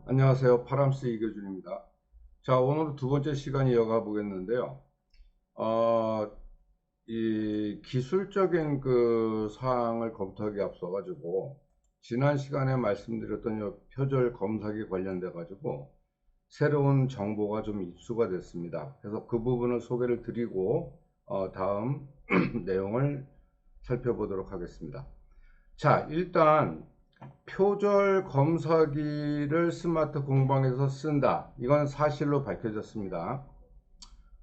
안녕하세요. 파람스 이교준입니다. 자, 오늘 두 번째 시간 이어가 보겠는데요. 어, 이 기술적인 그 사항을 검토하기 앞서 가지고 지난 시간에 말씀드렸던 이 표절 검사기 관련돼 가지고 새로운 정보가 좀 입수가 됐습니다. 그래서 그 부분을 소개를 드리고 다음 내용을 살펴보도록 하겠습니다. 자, 일단 표절 검사기를 스마트 공방에서 쓴다. 이건 사실로 밝혀졌습니다.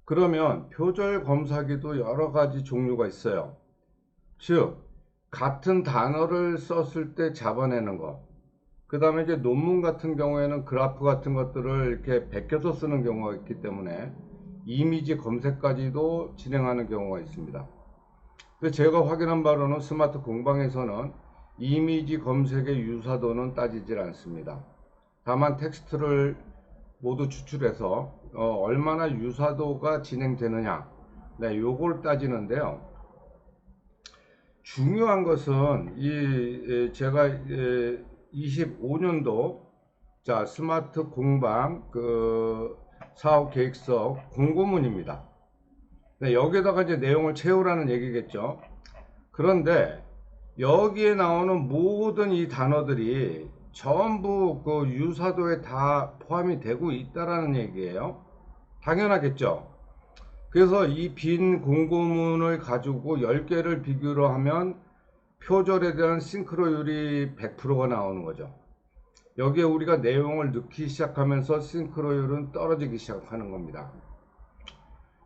그러면 표절 검사기도 여러 가지 종류가 있어요. 즉, 같은 단어를 썼을 때 잡아내는 거. 그 다음에 이제 논문 같은 경우에는 그래프 같은 것들을 이렇게 베껴서 쓰는 경우가 있기 때문에 이미지 검색까지도 진행하는 경우가 있습니다. 근데 제가 확인한 바로는 스마트 공방에서는 이미지 검색의 유사도는 따지질 않습니다. 다만 텍스트를 모두 추출해서 얼마나 유사도가 진행되느냐, 네, 요걸 따지는데요. 중요한 것은 제가 25년도 자 스마트 공방 그 사업 계획서 공고문입니다. 네, 여기에다가 이제 내용을 채우라는 얘기겠죠. 그런데 여기에 나오는 모든 이 단어들이 전부 그 유사도에 다 포함이 되고 있다라는 얘기예요. 당연하겠죠. 그래서 이 빈 공고문을 가지고 10개를 비교로 하면 표절에 대한 싱크로율이 100%가 나오는 거죠. 여기에 우리가 내용을 넣기 시작하면서 싱크로율은 떨어지기 시작하는 겁니다.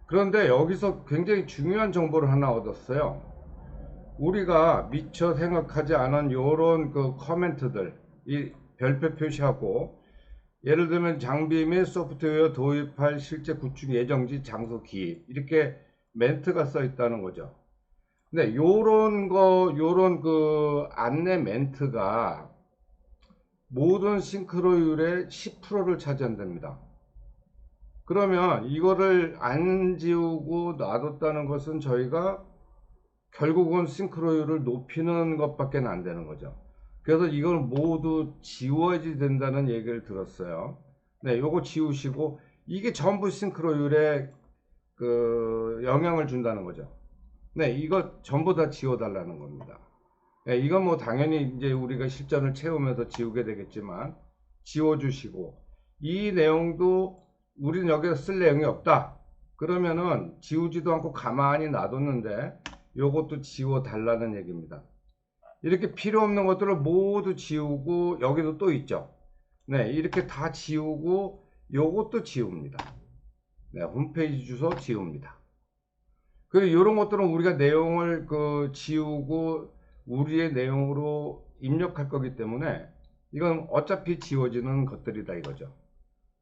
그런데 여기서 굉장히 중요한 정보를 하나 얻었어요. 우리가 미처 생각하지 않은 요런 그 커멘트들, 이 별표 표시하고, 예를 들면 장비 및 소프트웨어 도입할 실제 구축 예정지 장소 기입, 이렇게 멘트가 써 있다는 거죠. 근데 요런 그 안내 멘트가 모든 싱크로율의 10%를 차지한답니다. 그러면 이거를 안 지우고 놔뒀다는 것은 저희가 결국은 싱크로율을 높이는 것밖에 안 되는 거죠. 그래서 이걸 모두 지워야지 된다는 얘기를 들었어요. 네, 요거 지우시고 이게 전부 싱크로율에 그 영향을 준다는 거죠. 네, 이거 전부 다 지워달라는 겁니다. 네, 이건 뭐 당연히 이제 우리가 실전을 채우면서 지우게 되겠지만 지워주시고 이 내용도 우리는 여기서 쓸 내용이 없다. 그러면은 지우지도 않고 가만히 놔뒀는데 요것도 지워 달라는 얘기입니다. 이렇게 필요 없는 것들을 모두 지우고 여기도 또 있죠. 네, 이렇게 다 지우고 요것도 지웁니다. 네, 홈페이지 주소 지웁니다. 그리고 이런 것들은 우리가 내용을 그 지우고 우리의 내용으로 입력할 거기 때문에 이건 어차피 지워지는 것들이다 이거죠.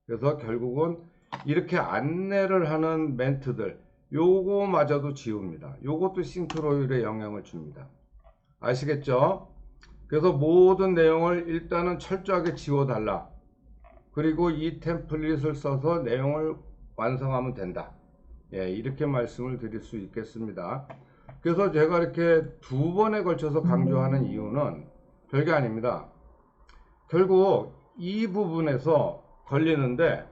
그래서 결국은 이렇게 안내를 하는 멘트들 요거마저도 지웁니다. 요것도 싱크로율에 영향을 줍니다. 아시겠죠? 그래서 모든 내용을 일단은 철저하게 지워달라. 그리고 이 템플릿을 써서 내용을 완성하면 된다. 예, 이렇게 말씀을 드릴 수 있겠습니다. 그래서 제가 이렇게 두 번에 걸쳐서 강조하는 이유는 별게 아닙니다. 결국 이 부분에서 걸리는데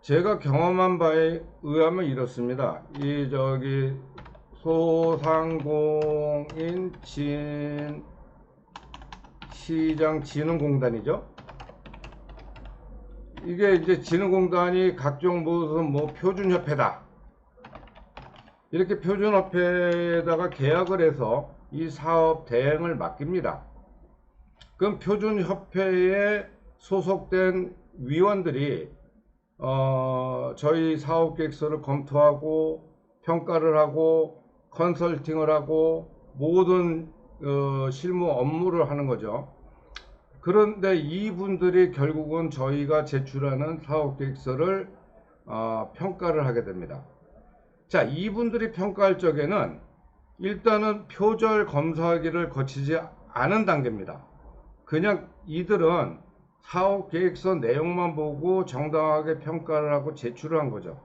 제가 경험한 바에 의하면 이렇습니다. 이 저기 소상공인 시장진흥공단이죠. 이게 이제 진흥공단이 각종 무슨 뭐 표준협회다. 이렇게 표준협회에다가 계약을 해서 이 사업 대행을 맡깁니다. 그럼 표준협회에 소속된 위원들이 저희 사업계획서를 검토하고 평가를 하고 컨설팅을 하고 모든 실무 업무를 하는 거죠. 그런데 이분들이 결국은 저희가 제출하는 사업계획서를 평가를 하게 됩니다. 자, 이분들이 평가할 적에는 일단은 표절 검사기를 거치지 않은 단계입니다. 그냥 이들은 사업계획서 내용만 보고 정당하게 평가를 하고 제출을 한 거죠.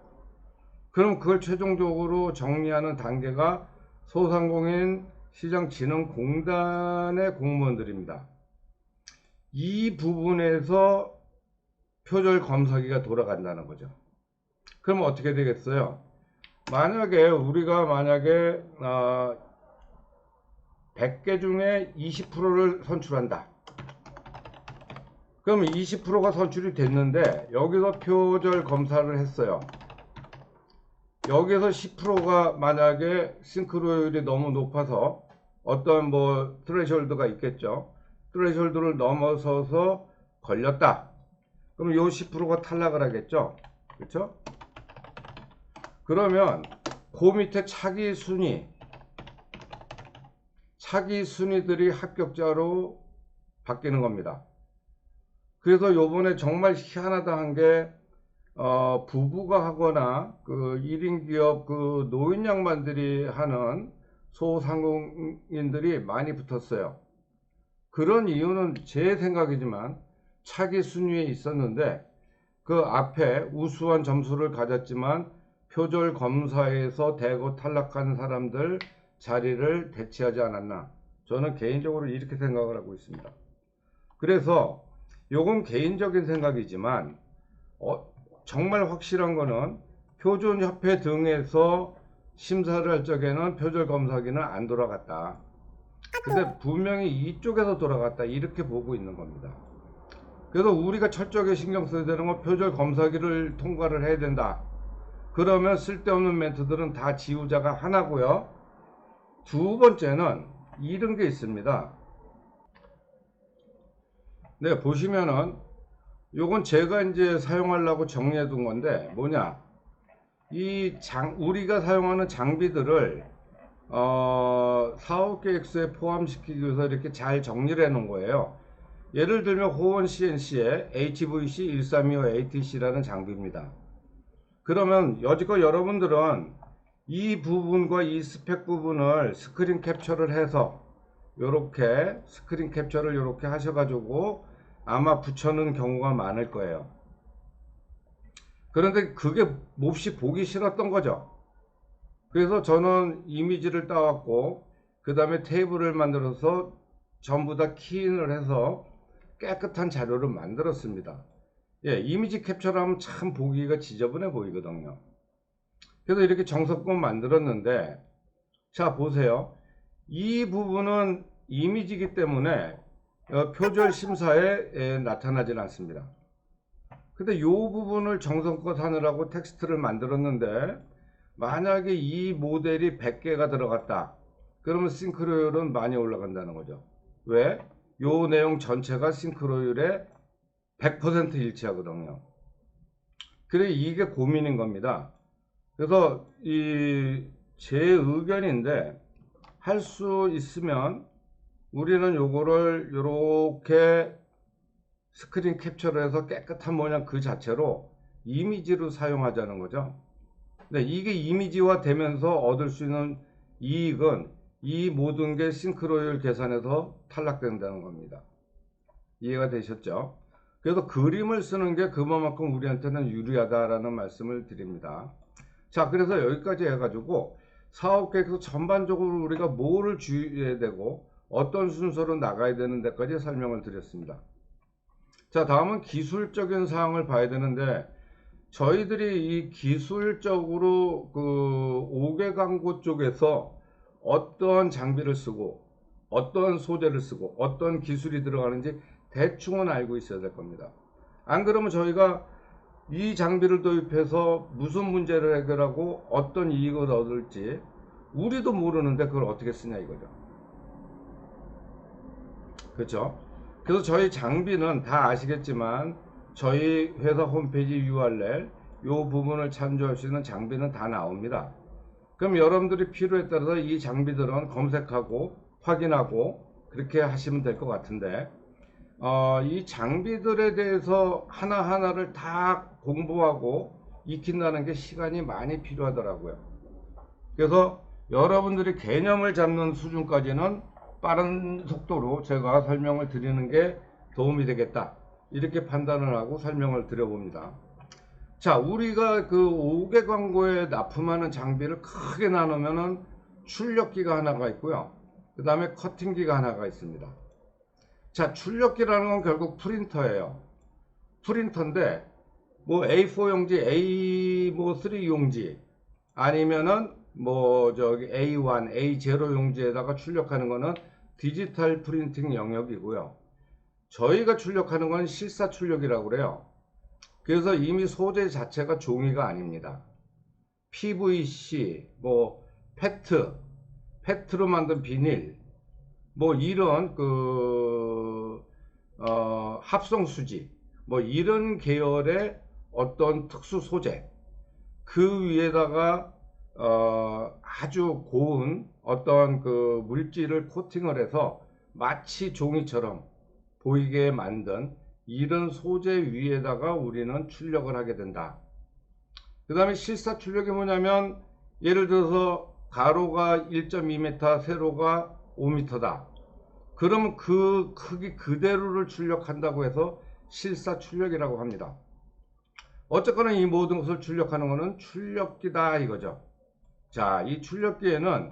그럼 그걸 최종적으로 정리하는 단계가 소상공인 시장진흥공단의 공무원들입니다. 이 부분에서 표절 검사기가 돌아간다는 거죠. 그럼 어떻게 되겠어요? 만약에 우리가 100개 중에 20%를 선출한다. 그럼 20%가 선출이 됐는데 여기서 표절 검사를 했어요. 여기서 10%가 만약에 싱크로율이 너무 높아서 어떤 뭐 트레이홀드가 있겠죠. 트레이홀드를 넘어서서 걸렸다. 그럼 요 10%가 탈락을 하겠죠. 그렇죠? 그러면 그 밑에 차기 순위들이 합격자로 바뀌는 겁니다. 그래서 요번에 정말 희한하다 한 게 부부가 하거나 그 1인 기업 그 노인 양반들이 하는 소상공인들이 많이 붙었어요. 그런 이유는 제 생각이지만 차기 순위에 있었는데 그 앞에 우수한 점수를 가졌지만 표절 검사에서 대거 탈락한 사람들 자리를 대체하지 않았나. 저는 개인적으로 이렇게 생각을 하고 있습니다. 그래서 요건 개인적인 생각이지만 정말 확실한 거는 표준협회 등에서 심사를 할 적에는 표절 검사기는 안 돌아갔다. 근데 분명히 이쪽에서 돌아갔다 이렇게 보고 있는 겁니다. 그래서 우리가 철저하게 신경 써야 되는 건 표절 검사기를 통과를 해야 된다. 그러면 쓸데없는 멘트들은 다 지우자가 하나고요. 두 번째는 이런 게 있습니다. 네, 보시면은 요건 제가 이제 사용하려고 정리해 둔 건데 뭐냐, 우리가 사용하는 장비들을 사업계획서에 포함시키기 위해서 이렇게 잘 정리를 해 놓은 거예요. 예를 들면 호원 CNC의 HVC1325ATC라는 장비입니다. 그러면 여지껏 여러분들은 이 부분과 이 스펙 부분을 스크린 캡처를 해서 요렇게 스크린 캡처를 요렇게 하셔가지고 아마 붙여놓은 경우가 많을 거예요. 그런데 그게 몹시 보기 싫었던 거죠. 그래서 저는 이미지를 따왔고 그 다음에 테이블을 만들어서 전부 다 키인을 해서 깨끗한 자료를 만들었습니다. 예, 이미지 캡처를 하면 참 보기가 지저분해 보이거든요. 그래서 이렇게 정석껏 만들었는데, 자 보세요. 이 부분은 이미지이기 때문에 표절 심사에 나타나질 않습니다. 근데 이 부분을 정성껏 하느라고 텍스트를 만들었는데 만약에 이 모델이 100개가 들어갔다. 그러면 싱크로율은 많이 올라간다는 거죠. 왜? 요 내용 전체가 싱크로율에 100% 일치하거든요. 그래 이게 고민인 겁니다. 그래서 제 의견인데 할 수 있으면 우리는 요거를 요렇게 스크린 캡처를 해서 깨끗한 모양 그 자체로 이미지로 사용하자는 거죠. 네, 이게 이미지화 되면서 얻을 수 있는 이익은 이 모든 게 싱크로율 계산에서 탈락된다는 겁니다. 이해가 되셨죠? 그래서 그림을 쓰는 게 그만큼 우리한테는 유리하다라는 말씀을 드립니다. 자, 그래서 여기까지 해가지고 사업계획에서 전반적으로 우리가 뭐를 주의해야 되고 어떤 순서로 나가야 되는 데까지 설명을 드렸습니다. 자, 다음은 기술적인 사항을 봐야 되는데 저희들이 이 기술적으로 그 5개 광고 쪽에서 어떤 장비를 쓰고 어떤 소재를 쓰고 어떤 기술이 들어가는지 대충은 알고 있어야 될 겁니다. 안 그러면 저희가 이 장비를 도입해서 무슨 문제를 해결하고 어떤 이익을 얻을지 우리도 모르는데 그걸 어떻게 쓰냐 이거죠. 그렇죠? 그래서 저희 장비는 다 아시겠지만 저희 회사 홈페이지 URL 요 부분을 참조할 수 있는 장비는 다 나옵니다. 그럼 여러분들이 필요에 따라서 이 장비들은 검색하고 확인하고 그렇게 하시면 될 것 같은데 이 장비들에 대해서 하나하나를 다 공부하고 익힌다는 게 시간이 많이 필요하더라고요. 그래서 여러분들이 개념을 잡는 수준까지는 빠른 속도로 제가 설명을 드리는 게 도움이 되겠다 이렇게 판단을 하고 설명을 드려봅니다. 자, 우리가 그 5개 광고에 납품하는 장비를 크게 나누면은 출력기가 하나가 있고요. 그 다음에 커팅기가 하나가 있습니다. 자, 출력기라는 건 결국 프린터예요. 프린터인데 뭐 A4 용지, A3 용지 아니면은 뭐 저기 A1, A0 용지에다가 출력하는 거는 디지털 프린팅 영역이고요. 저희가 출력하는 건 실사 출력이라고 그래요. 그래서 이미 소재 자체가 종이가 아닙니다. PVC, 뭐 페트로 만든 비닐, 뭐 이런 합성 수지, 뭐 이런 계열의 어떤 특수 소재, 그 위에다가 아주 고운 어떤 그 물질을 코팅을 해서 마치 종이처럼 보이게 만든 이런 소재 위에다가 우리는 출력을 하게 된다. 그 다음에 실사 출력이 뭐냐면, 예를 들어서 가로가 1.2m, 세로가 5m다. 그러면 그 크기 그대로를 출력한다고 해서 실사 출력이라고 합니다. 어쨌거나 이 모든 것을 출력하는 것은 출력기다 이거죠. 자, 이 출력기에는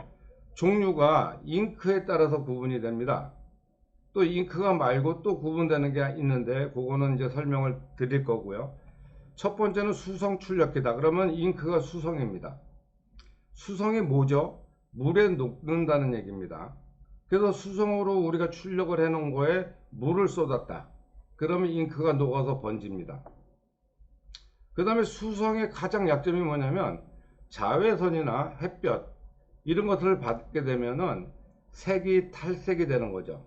종류가 잉크에 따라서 구분이 됩니다. 또 잉크가 말고 또 구분되는 게 있는데 그거는 이제 설명을 드릴 거고요. 첫 번째는 수성 출력기다. 그러면 잉크가 수성입니다. 수성이 뭐죠? 물에 녹는다는 얘기입니다. 그래서 수성으로 우리가 출력을 해 놓은 거에 물을 쏟았다. 그러면 잉크가 녹아서 번집니다. 그 다음에 수성의 가장 약점이 뭐냐면, 자외선이나 햇볕 이런 것을 받게 되면은 색이 탈색이 되는 거죠.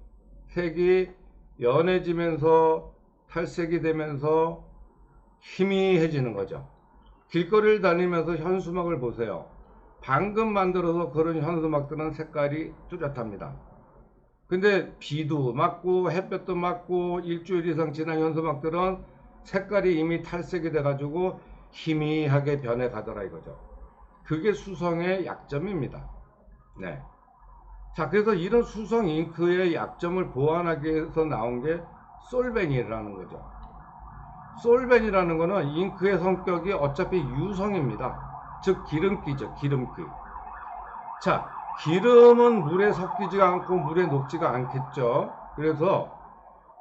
색이 연해지면서 탈색이 되면서 희미해지는 거죠. 길거리를 다니면서 현수막을 보세요. 방금 만들어서 그런 현수막들은 색깔이 뚜렷합니다. 근데 비도 맞고 햇볕도 맞고 일주일 이상 지난 현수막들은 색깔이 이미 탈색이 돼 가지고 희미하게 변해 가더라 이거죠. 그게 수성의 약점입니다. 네. 자, 그래서 이런 수성 잉크의 약점을 보완하기 위해서 나온 게 솔벤이라는 거죠. 솔벤이라는 거는 잉크의 성격이 어차피 유성입니다. 즉 기름기죠. 기름기. 자, 기름은 물에 섞이지가 않고 물에 녹지가 않겠죠. 그래서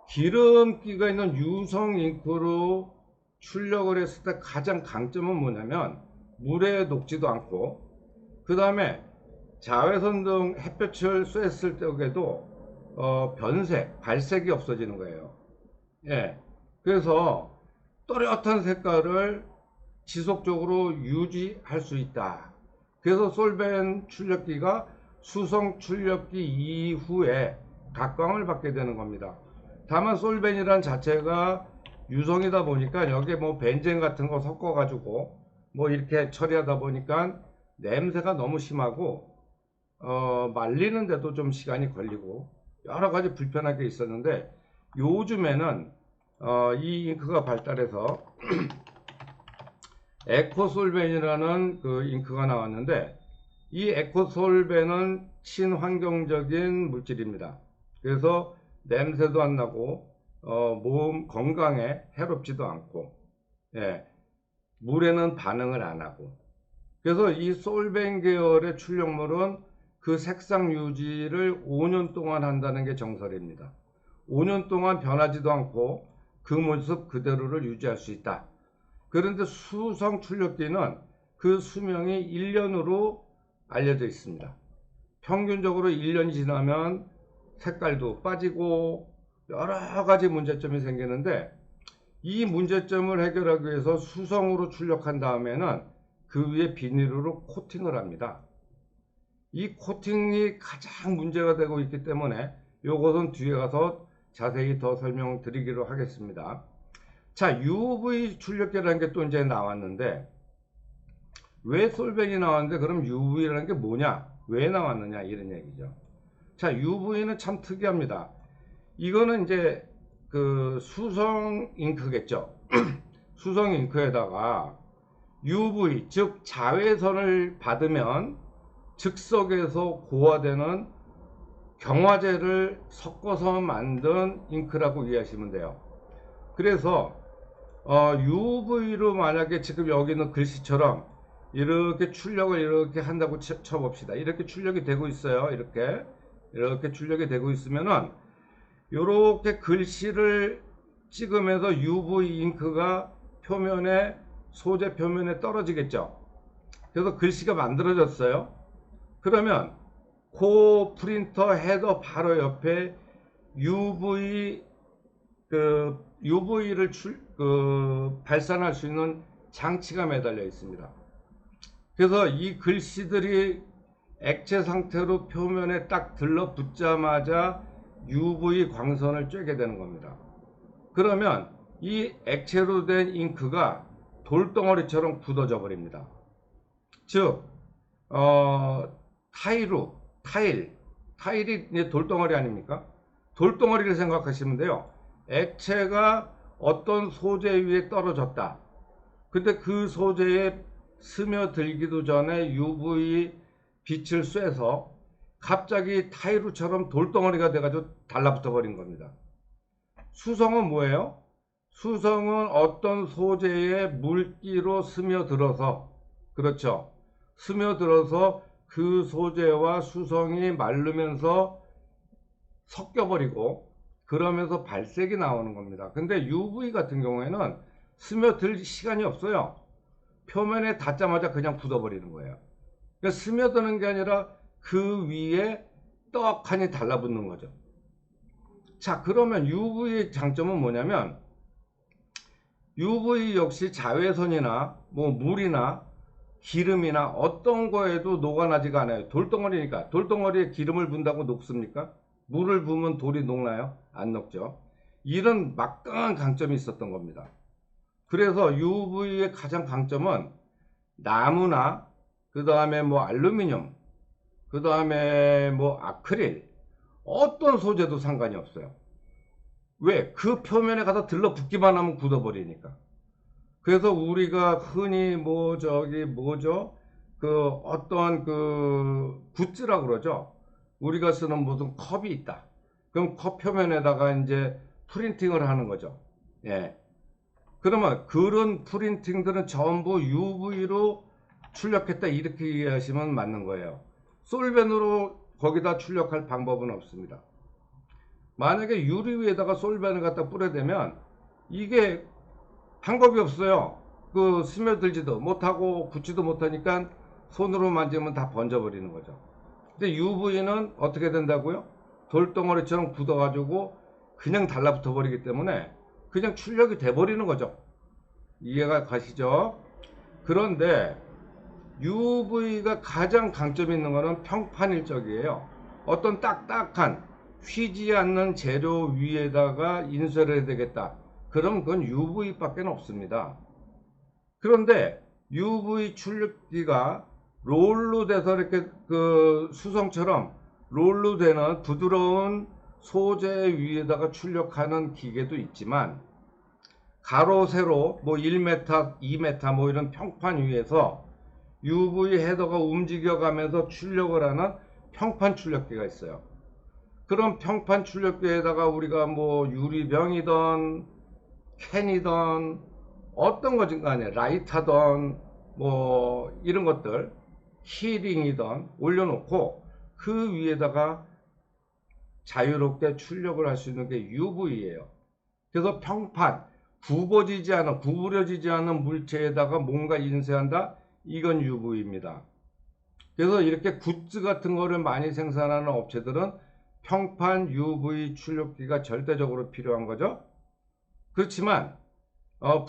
기름기가 있는 유성 잉크로 출력을 했을 때 가장 강점은 뭐냐면, 물에 녹지도 않고, 그 다음에 자외선 등 햇볕을 쐈을 때에도 변색, 발색이 없어지는 거예요. 예. 그래서 또렷한 색깔을 지속적으로 유지할 수 있다. 그래서 솔벤 출력기가 수성 출력기 이후에 각광을 받게 되는 겁니다. 다만 솔벤이란 자체가 유성이다 보니까 여기에 뭐 벤젠 같은 거 섞어 가지고 뭐 이렇게 처리하다 보니까 냄새가 너무 심하고 말리는데도 좀 시간이 걸리고 여러 가지 불편한 게 있었는데, 요즘에는 이 잉크가 발달해서 에코솔벤이라는 그 잉크가 나왔는데, 이 에코솔벤은 친환경적인 물질입니다. 그래서 냄새도 안 나고 몸 건강에 해롭지도 않고, 예, 물에는 반응을 안 하고, 그래서 이 솔벤 계열의 출력물은 그 색상 유지를 5년 동안 한다는 게 정설입니다. 5년 동안 변하지도 않고 그 모습 그대로를 유지할 수 있다. 그런데 수성 출력기는 그 수명이 1년으로 알려져 있습니다. 평균적으로 1년이 지나면 색깔도 빠지고 여러 가지 문제점이 생기는데, 이 문제점을 해결하기 위해서 수성으로 출력한 다음에는 그 위에 비닐로 코팅을 합니다. 이 코팅이 가장 문제가 되고 있기 때문에 이것은 뒤에 가서 자세히 더 설명드리기로 하겠습니다. 자, UV 출력기라는 게 또 이제 나왔는데, 왜 솔벤이 나왔는데 그럼 UV라는 게 뭐냐, 왜 나왔느냐, 이런 얘기죠. 자, UV는 참 특이합니다. 이거는 이제 그 수성 잉크겠죠. 수성 잉크에다가 UV, 즉 자외선을 받으면 즉석에서 고화되는 경화제를 섞어서 만든 잉크라고 이해하시면 돼요. 그래서 UV로 만약에 지금 여기 있는 글씨처럼 이렇게 출력을 이렇게 한다고 쳐봅시다. 이렇게 출력이 되고 있어요. 이렇게 출력이 되고 있으면은 이렇게 글씨를 찍으면서 UV 잉크가 표면에, 소재 표면에 떨어지겠죠. 그래서 글씨가 만들어졌어요. 그러면 그 프린터 헤더 바로 옆에 UV를 발산할 수 있는 장치가 매달려 있습니다. 그래서 이 글씨들이 액체 상태로 표면에 딱 들러붙자마자 UV 광선을 쬐게 되는 겁니다. 그러면 이 액체로 된 잉크가 돌덩어리처럼 굳어져 버립니다. 즉 타일이 이제 돌덩어리 아닙니까? 돌덩어리를 생각하시면 돼요. 액체가 어떤 소재 위에 떨어졌다. 근데 그 소재에 스며들기도 전에 UV 빛을 쐬서 갑자기 타이루처럼 돌덩어리가 돼가지고 달라붙어 버린 겁니다. 수성은 뭐예요? 수성은 어떤 소재에 물기로 스며들어서, 그렇죠, 스며들어서 그 소재와 수성이 마르면서 섞여버리고 그러면서 발색이 나오는 겁니다. 근데 UV 같은 경우에는 스며들 시간이 없어요. 표면에 닿자마자 그냥 굳어버리는 거예요. 그러니까 스며드는 게 아니라 그 위에 떡하니 달라붙는 거죠. 자, 그러면 UV의 장점은 뭐냐면, UV 역시 자외선이나 뭐 물이나 기름이나 어떤 거에도 녹아나지가 않아요. 돌덩어리니까. 돌덩어리에 기름을 분다고 녹습니까? 물을 부으면 돌이 녹나요? 안 녹죠. 이런 막강한 강점이 있었던 겁니다. 그래서 UV의 가장 강점은 나무나 그 다음에 뭐 알루미늄, 그 다음에 뭐 아크릴, 어떤 소재도 상관이 없어요. 왜? 그 표면에 가서 들러붙기만 하면 굳어버리니까. 그래서 우리가 흔히 어떤 굿즈라고 그러죠. 우리가 쓰는 무슨 컵이 있다. 그럼 컵 표면에다가 이제 프린팅을 하는 거죠. 예. 그러면 그런 프린팅들은 전부 UV로 출력했다, 이렇게 이해하시면 맞는 거예요. 솔벤으로 거기다 출력할 방법은 없습니다. 만약에 유리 위에다가 솔벤을 갖다 뿌려대면 이게 방법이 없어요. 스며들지도 못하고 굳지도 못하니까 손으로 만지면 다 번져버리는 거죠. 근데 UV는 어떻게 된다고요? 돌덩어리처럼 굳어가지고 그냥 달라붙어 버리기 때문에 그냥 출력이 돼버리는 거죠. 이해가 가시죠? 그런데 UV가 가장 강점이 있는 거는 평판일적이에요. 어떤 딱딱한 휘지 않는 재료 위에다가 인쇄를 해야 되겠다. 그럼 그건 UV밖에 없습니다. 그런데 UV 출력기가 롤로 돼서 이렇게 수성처럼 롤로 되는 부드러운 소재 위에다가 출력하는 기계도 있지만, 가로 세로 뭐 1m, 2m 뭐 이런 평판 위에서 UV 헤더가 움직여가면서 출력을 하는 평판 출력기가 있어요. 그럼 평판 출력기에다가 우리가 뭐 유리병이든 캔이든 어떤 거든 간에 라이터든 뭐 이런 것들, 키링이든 올려놓고 그 위에다가 자유롭게 출력을 할 수 있는 게 UV예요. 그래서 평판, 구부러지지 않은 물체에다가 뭔가 인쇄한다? 이건 UV입니다. 그래서 이렇게 굿즈 같은 거를 많이 생산하는 업체들은 평판 UV 출력기가 절대적으로 필요한 거죠. 그렇지만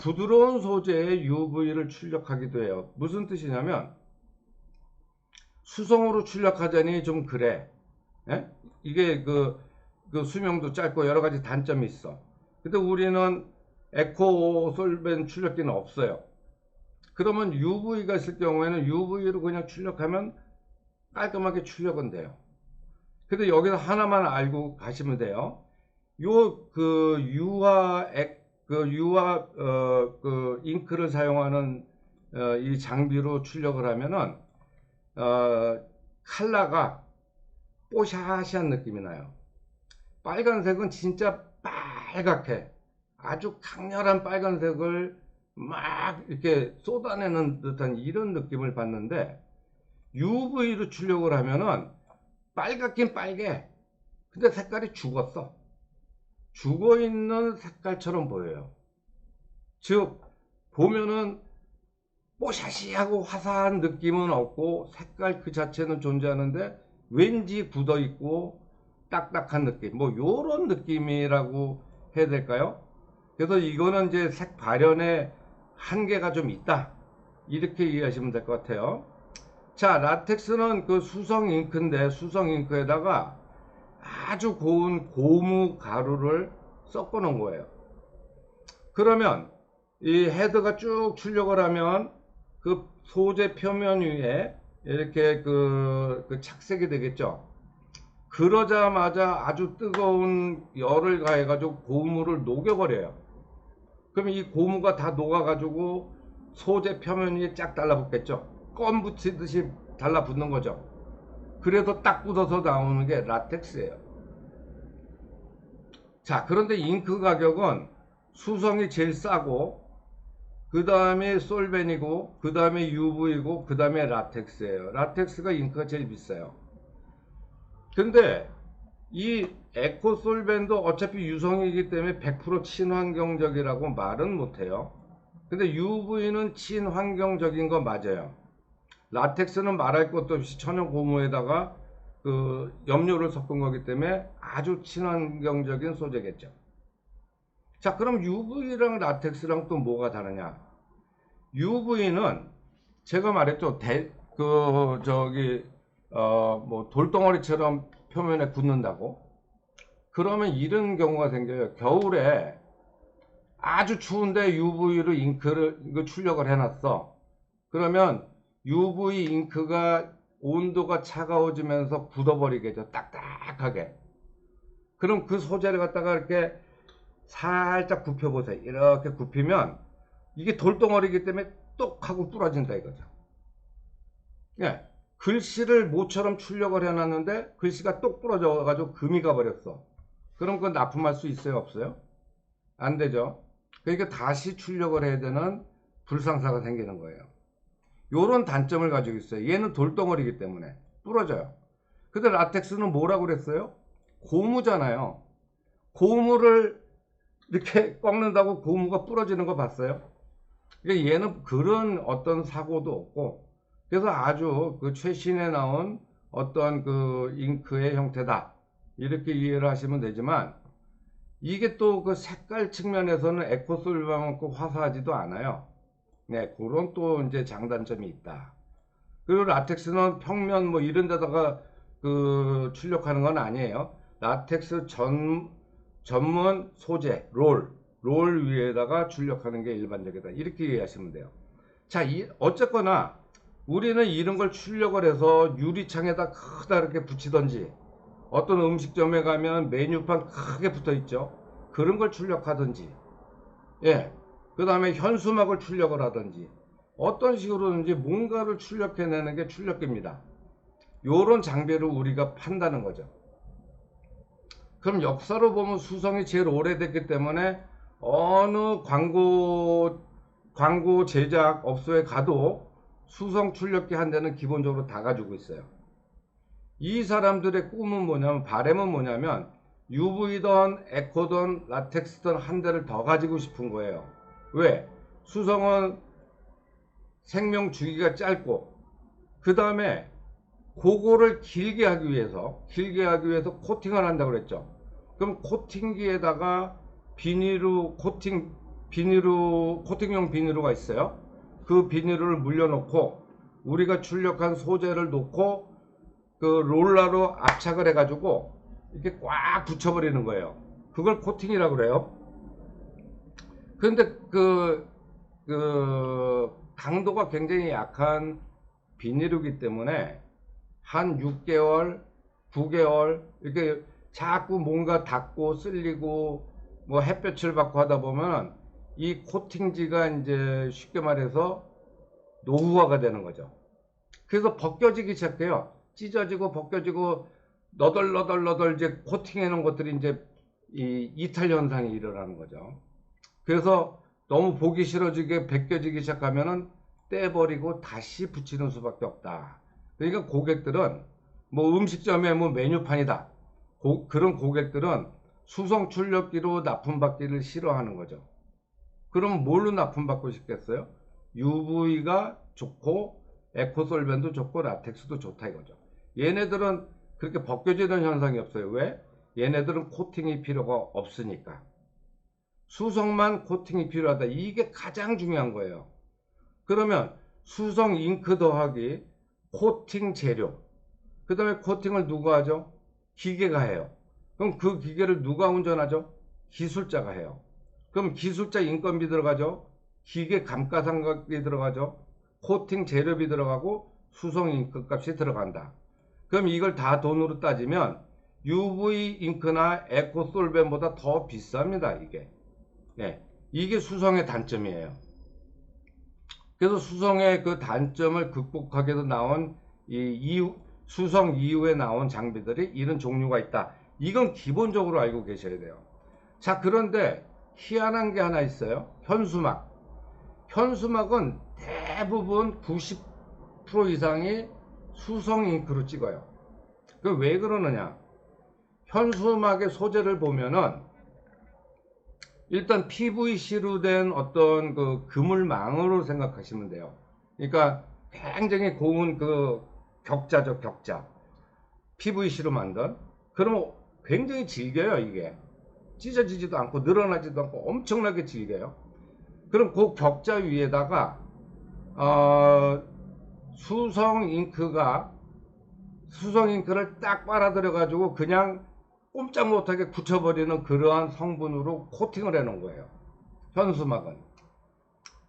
부드러운 소재의 UV를 출력하기도 해요. 무슨 뜻이냐면, 수성으로 출력하자니 좀 그래. 예? 이게 수명도 짧고 여러 가지 단점이 있어. 근데 우리는 에코 솔벤 출력기는 없어요. 그러면 UV가 있을 경우에는 UV로 그냥 출력하면 깔끔하게 출력은 돼요. 근데 여기서 하나만 알고 가시면 돼요. 유화 잉크를 사용하는 이 장비로 출력을 하면은 컬러가 뽀샤시한 느낌이 나요. 빨간색은 진짜 빨갛게, 아주 강렬한 빨간색을 막 이렇게 쏟아내는 듯한 이런 느낌을 받는데, UV로 출력을 하면은 빨갛긴 빨개. 근데 색깔이 죽었어. 죽어있는 색깔처럼 보여요. 즉 보면은 뽀샤시하고 화사한 느낌은 없고 색깔 그 자체는 존재하는데 왠지 굳어있고 딱딱한 느낌, 뭐 요런 느낌이라고 해야 될까요? 그래서 이거는 이제 색 발현에 한계가 좀 있다, 이렇게 이해하시면 될 것 같아요. 자, 라텍스는 그 수성 잉크인데 수성 잉크에다가 아주 고운 고무 가루를 섞어 놓은 거예요. 그러면 이 헤드가 쭉 출력을 하면 그 소재 표면 위에 이렇게 그 착색이 되겠죠. 그러자마자 아주 뜨거운 열을 가해 가지고 고무를 녹여버려요. 그러면 이 고무가 다 녹아 가지고 소재 표면 위에 쫙 달라붙겠죠. 껌 붙이듯이 달라붙는 거죠. 그래서 딱 굳어서 나오는 게 라텍스예요. 자, 그런데 잉크 가격은 수성이 제일 싸고 그 다음에 솔벤이고 그 다음에 UV고 그 다음에 라텍스예요. 라텍스가 잉크가 제일 비싸요. 근데 이 에코솔벤도 어차피 유성이기 때문에 100% 친환경적이라고 말은 못해요. 근데 UV는 친환경적인 거 맞아요. 라텍스는 말할 것도 없이 천연 고무에다가 그 염료를 섞은 거기 때문에 아주 친환경적인 소재겠죠. 자, 그럼 UV랑 라텍스랑 또 뭐가 다르냐? UV는 제가 말했죠. 뭐 돌덩어리처럼 표면에 굳는다고. 그러면 이런 경우가 생겨요. 겨울에 아주 추운데 UV로 잉크를 출력을 해놨어. 그러면 UV 잉크가 온도가 차가워지면서 굳어버리겠죠. 딱딱하게. 그럼 그 소재를 갖다가 이렇게 살짝 굽혀보세요. 이렇게 굽히면 이게 돌덩어리이기 때문에 똑 하고 부러진다 이거죠. 예, 글씨를 모처럼 출력을 해놨는데 글씨가 똑 부러져 가지고 금이 가버렸어. 그럼 그건 납품할 수 있어요, 없어요? 안 되죠. 그러니까 다시 출력을 해야 되는 불상사가 생기는 거예요. 요런 단점을 가지고 있어요. 얘는 돌덩어리이기 때문에 부러져요. 근데 라텍스는 뭐라고 그랬어요? 고무잖아요. 고무를 이렇게 꺾는다고 고무가 부러지는 거 봤어요? 그러니까 얘는 그런 어떤 사고도 없고, 그래서 아주 그 최신에 나온 어떤 그 잉크의 형태다, 이렇게 이해를 하시면 되지만, 이게 또 그 색깔 측면에서는 에코솔만큼 화사하지도 않아요. 네, 그런 또 이제 장단점이 있다. 그리고 라텍스는 평면 뭐 이런 데다가 그 출력하는 건 아니에요. 라텍스 전문 소재, 롤 위에다가 출력하는 게 일반적이다. 이렇게 이해하시면 돼요. 자, 어쨌거나 우리는 이런 걸 출력을 해서 유리창에다 크다 이렇게 붙이던지, 어떤 음식점에 가면 메뉴판 크게 붙어 있죠. 그런 걸 출력하든지, 예, 그 다음에 현수막을 출력을 하든지, 어떤 식으로든지 뭔가를 출력해내는 게 출력기입니다. 요런 장비를 우리가 판다는 거죠. 그럼 역사로 보면 수성이 제일 오래됐기 때문에 어느 광고 제작 업소에 가도 수성 출력기 한 대는 기본적으로 다 가지고 있어요. 이 사람들의 꿈은 뭐냐면, 바람은 뭐냐면, UV든 에코든 라텍스든 한 대를 더 가지고 싶은 거예요. 왜? 수성은 생명 주기가 짧고, 그 다음에 그거를 길게 하기 위해서 코팅을 한다고 그랬죠. 그럼 코팅기에다가 코팅용 비닐루가 있어요. 그 비닐을 물려놓고 우리가 출력한 소재를 놓고 그 롤러로 압착을 해가지고 이렇게 꽉 붙여버리는 거예요. 그걸 코팅이라고 그래요. 그런데 그 강도가 굉장히 약한 비닐이기 때문에 한 6개월, 9개월 이렇게 자꾸 뭔가 닦고 쓸리고 뭐 햇볕을 받고 하다 보면 이 코팅지가 이제 쉽게 말해서 노후화가 되는 거죠. 그래서 벗겨지기 시작해요. 찢어지고 벗겨지고 너덜너덜 이제 코팅해 놓은 것들이 이제 이 이탈 현상이 일어나는 거죠. 그래서 너무 보기 싫어지게 벗겨지기 시작하면은 떼버리고 다시 붙이는 수밖에 없다. 그러니까 고객들은 뭐 음식점에 뭐 메뉴판이다, 그런 고객들은 수성 출력기로 납품받기를 싫어하는 거죠. 그럼 뭘로 납품받고 싶겠어요? UV가 좋고 에코솔벤도 좋고 라텍스도 좋다 이거죠. 얘네들은 그렇게 벗겨지는 현상이 없어요. 왜? 얘네들은 코팅이 필요가 없으니까. 수성만 코팅이 필요하다. 이게 가장 중요한 거예요. 그러면 수성 잉크 더하기 코팅 재료, 그 다음에 코팅을 누가 하죠? 기계가 해요. 그럼 그 기계를 누가 운전하죠? 기술자가 해요. 그럼 기술자 인건비 들어가죠? 기계 감가상각비 들어가죠? 코팅 재료비 들어가고 수성 잉크 값이 들어간다. 그럼 이걸 다 돈으로 따지면 UV 잉크나 에코솔벤보다 더 비쌉니다. 이게. 네, 이게 수성의 단점이에요. 그래서 수성의 그 단점을 극복하기 위해서 나온 수성 이후에 나온 장비들이 이런 종류가 있다. 이건 기본적으로 알고 계셔야 돼요. 자, 그런데 희한한 게 하나 있어요. 현수막. 현수막은 대부분 90% 이상이 수성 잉크로 찍어요. 그 왜 그러느냐? 현수막의 소재를 보면은 일단 PVC로 된 어떤 그 그물망으로 생각하시면 돼요. 그러니까 굉장히 고운 그 격자죠, 격자. PVC로 만든. 그러면 굉장히 질겨요, 이게. 찢어지지도 않고 늘어나지도 않고 엄청나게 질겨요. 그럼 그 격자 위에다가 수성 잉크를 딱 빨아들여 가지고 그냥 꼼짝 못하게 굳혀버리는 그러한 성분으로 코팅을 해 놓은 거예요. 현수막은.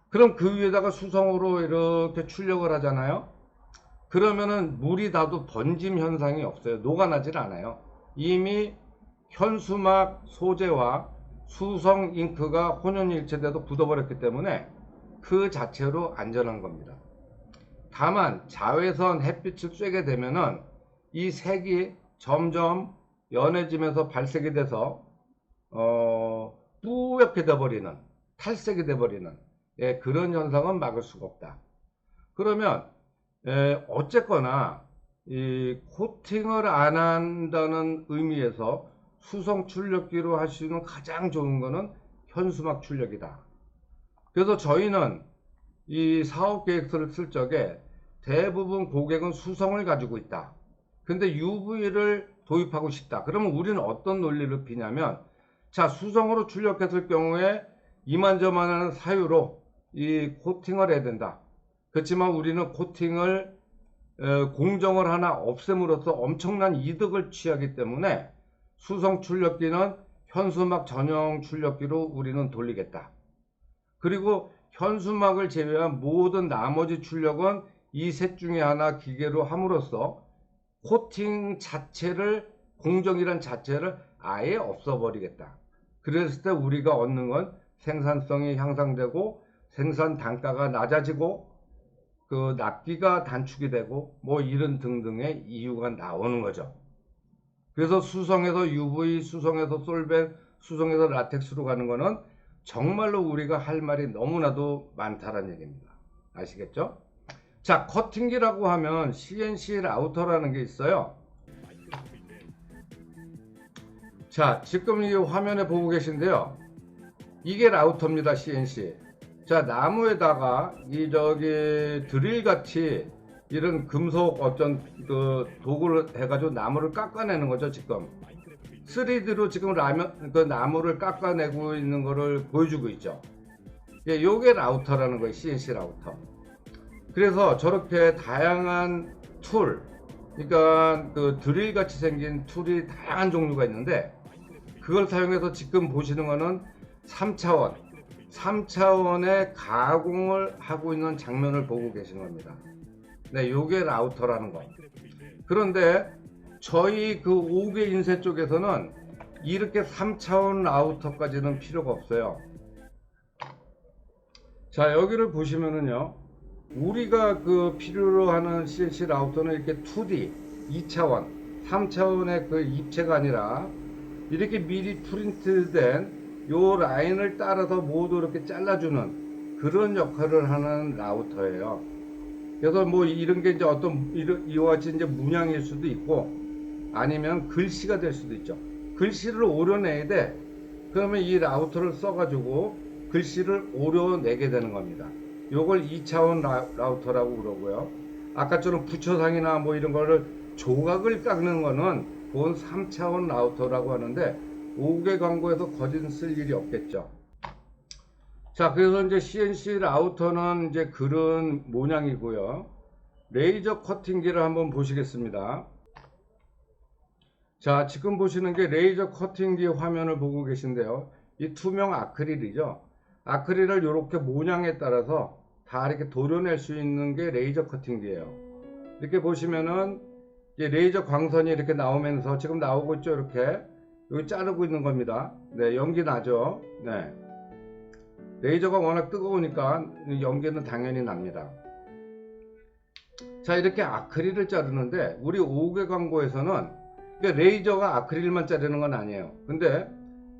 그럼 그 위에다가 수성으로 이렇게 출력을 하잖아요. 그러면은 물이 닿아도 번짐 현상이 없어요. 녹아나질 않아요. 이미 현수막 소재와 수성 잉크가 혼연일체돼도 굳어버렸기 때문에 그 자체로 안전한 겁니다. 다만 자외선 햇빛을 쬐게 되면은 이 색이 점점 연해지면서 발색이 돼서 뿌옇게 돼버리는, 탈색이 돼버리는 그런 현상은 막을 수가 없다. 그러면 어쨌거나 이 코팅을 안 한다는 의미에서 수성 출력기로 할 수 있는 가장 좋은 거는 현수막 출력이다. 그래서 저희는 이 사업 계획서를 쓸 적에 대부분 고객은 수성을 가지고 있다. 근데 UV를 도입하고 싶다. 그러면 우리는 어떤 논리를 피냐면, 자, 수성으로 출력했을 경우에 이만저만한 사유로 이 코팅을 해야 된다. 그렇지만 우리는 코팅을 공정을 하나 없앰으로써 엄청난 이득을 취하기 때문에 수성 출력기는 현수막 전용 출력기로 우리는 돌리겠다. 그리고 현수막을 제외한 모든 나머지 출력은 이 셋 중에 하나 기계로 함으로써 코팅 자체를, 공정이란 자체를 아예 없어버리겠다. 그랬을 때 우리가 얻는 건 생산성이 향상되고 생산 단가가 낮아지고 그 납기가 단축이 되고 뭐 이런 등등의 이유가 나오는 거죠. 그래서 수성에서 UV, 수성에서 솔벤, 수성에서 라텍스로 가는 거는 정말로 우리가 할 말이 너무나도 많다는 얘기입니다. 아시겠죠? 자, 커팅기라고 하면 CNC 라우터라는 게 있어요. 자, 지금 이 화면에 보고 계신데요. 이게 라우터입니다, CNC. 자, 나무에다가 드릴 같이 이런 금속 어떤 그 도구를 해가지고 나무를 깎아내는 거죠, 지금. 3D로 지금 그 나무를 깎아내고 있는 거를 보여주고 있죠. 예, 요게 라우터라는 거예요, CNC 라우터. 그래서 저렇게 다양한 툴, 그러니까 그 드릴 같이 생긴 툴이 다양한 종류가 있는데, 그걸 사용해서 지금 보시는 거는 3차원의 가공을 하고 있는 장면을 보고 계시는 겁니다. 네, 요게 라우터라는 거. 그런데 저희 그 5개 인쇄 쪽에서는 이렇게 3차원 라우터까지는 필요가 없어요. 자, 여기를 보시면은요, 우리가 그 필요로 하는 CNC 라우터는 이렇게 2D, 2차원, 3차원의 그 입체가 아니라 이렇게 미리 프린트된 요 라인을 따라서 모두 이렇게 잘라주는 그런 역할을 하는 라우터예요. 그래서 뭐 이런 게 이제 어떤 이와 같이 이제 문양일 수도 있고 아니면 글씨가 될 수도 있죠. 글씨를 오려내야 돼. 그러면 이 라우터를 써가지고 글씨를 오려내게 되는 겁니다. 요걸 2차원 라우터라고 그러고요. 아까처럼 부처상이나 뭐 이런 거를 조각을 깎는 거는 그건 3차원 라우터라고 하는데 5개 광고에서 거진 쓸 일이 없겠죠. 자, 그래서 이제 CNC 라우터는 이제 그런 모양이고요. 레이저 커팅기를 한번 보시겠습니다. 자, 지금 보시는 게 레이저 커팅기 화면을 보고 계신데요. 이 투명 아크릴이죠. 아크릴을 이렇게 모양에 따라서 다 이렇게 도려낼 수 있는 게 레이저 커팅기예요. 이렇게 보시면은 이제 레이저 광선이 이렇게 나오면서 지금 나오고 있죠. 이렇게 여기 자르고 있는 겁니다. 네, 연기 나죠. 네, 레이저가 워낙 뜨거우니까 연기는 당연히 납니다. 자, 이렇게 아크릴을 자르는데 우리 5개 광고에서는 레이저가 아크릴만 자르는 건 아니에요. 근데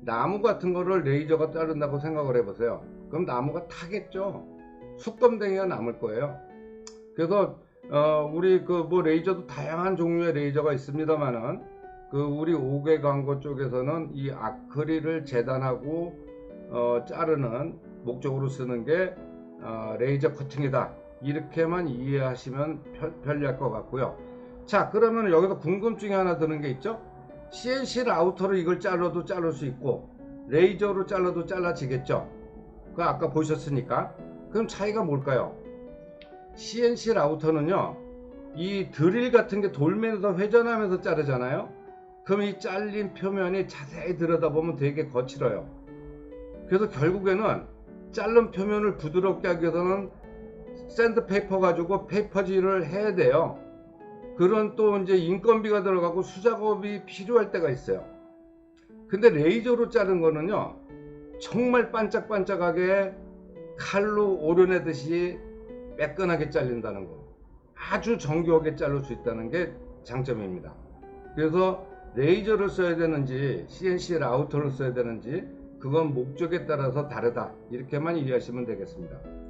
나무 같은 거를 레이저가 자른다고 생각을 해보세요. 그럼 나무가 타겠죠. 수검댕이가 남을 거예요. 그래서 우리 그 뭐 레이저도 다양한 종류의 레이저가 있습니다만은 그 우리 5개 광고 쪽에서는 이 아크릴을 재단하고 자르는 목적으로 쓰는 게 레이저 커팅이다. 이렇게만 이해하시면 편리할 것 같고요. 자, 그러면 여기서 궁금증이 하나 드는 게 있죠. CNC 라우터로 이걸 잘라도 자를 수 있고 레이저로 잘라도 잘라지겠죠. 그 아까 보셨으니까. 그럼 차이가 뭘까요? CNC 라우터는요, 이 드릴 같은 게 돌면서 회전하면서 자르잖아요. 그럼 이 잘린 표면이 자세히 들여다보면 되게 거칠어요. 그래서 결국에는 자른 표면을 부드럽게 하기 위해서는 샌드페이퍼 가지고 페이퍼질을 해야 돼요. 그런 또 이제 인건비가 들어가고 수작업이 필요할 때가 있어요. 근데 레이저로 자른 거는요, 정말 반짝반짝하게 칼로 오려내듯이 매끈하게 잘린다는 거, 아주 정교하게 자를 수 있다는 게 장점입니다. 그래서 레이저를 써야 되는지 CNC 라우터를 써야 되는지 그건 목적에 따라서 다르다, 이렇게만 이해하시면 되겠습니다.